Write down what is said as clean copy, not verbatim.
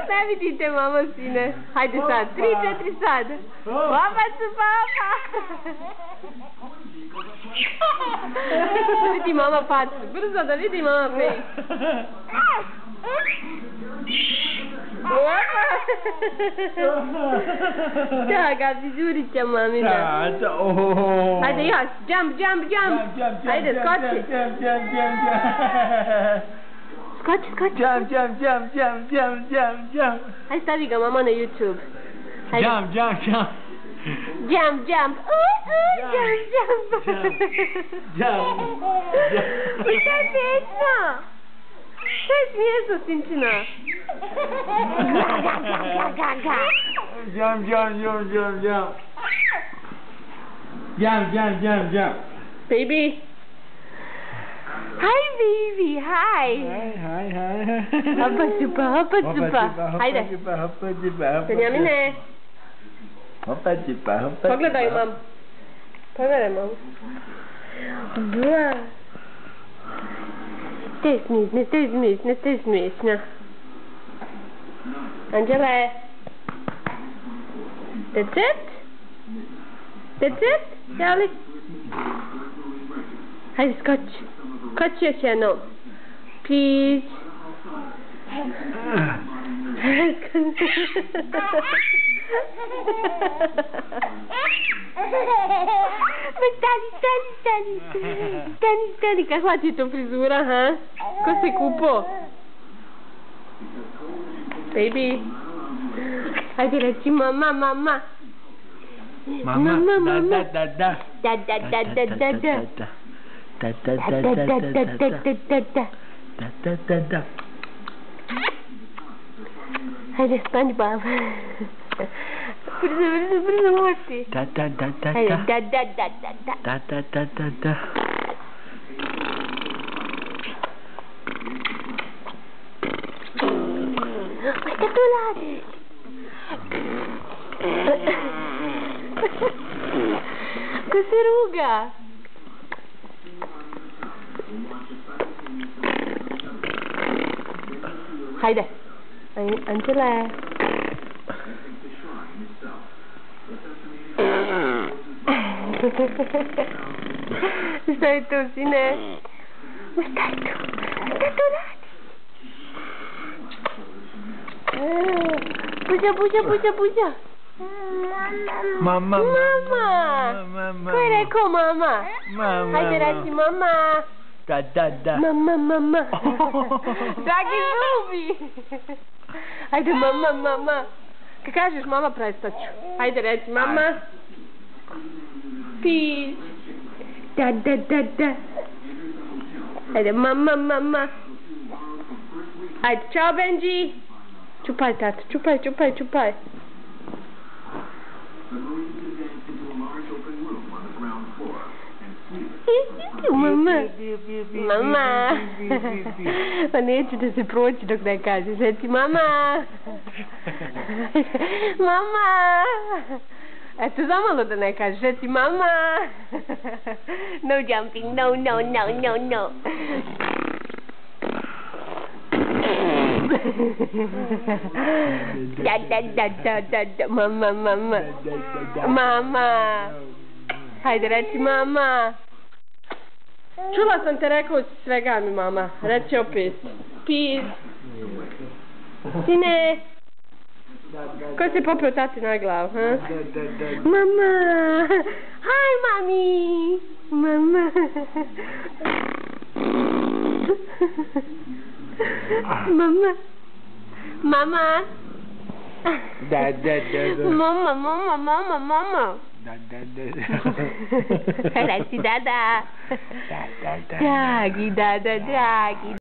Ne vidite mama sine. Hajde sad, 3, 4 sad. Papa su papa. Da vidi mama facu. Brzo da vidi mama face. Da, ga frizurića mamina. Hajde još, jump. Hajde, skoči. Skoči. Jump. Hajde, stavi ga mama na YouTube. Jump. Jump. Jump. Šta je smiješno? Šta je smiješno, sinčina? Jump. Baby. Hi, baby. Hi. Hoppa super. Hajde. Benjamine. Pogledaj, mam. Pogledaj, mam. Bra. Te smiješna. Angela. That's it? Jeli? Hajde, skoči još jedno. Please. Stani, kakva ti je to frizura, ha? Ko se kupo? Baby. Hajde reći mama. Mama. Da. Hajde, SpongeBob. Brzo moći. Hajde, Da. Šta tu radiš? Ko se ruga? Hajde. Angela. Šta je to, sine? Šta je to? Šta to radi? Puđa. Mama. Ko je rekao mama? Hajde reći mama. Da. Mama. Dragi zubi. Hajde mama. Kad kažeš mama, prestaću. Hajde reći mama. Peace. Da. Hajde mama. Hajde, čao Benji. Čupaj tata, čupaj. Mama. Pa neću da se proći dok ne kažeš. Reci mama. Eto, zamalo da ne kažeš. Reci mama. No jumping, no. Da. Mama. Hajde, reci mama. Čula sam te rekao svega mi mama. Reci opet. Peace. Sine. Ko se popio tati na glavu, ha? Mama. Hi, mami. Mama. Mama. Da. Mama. Da. Reci dada. Dragi, dada, dragi.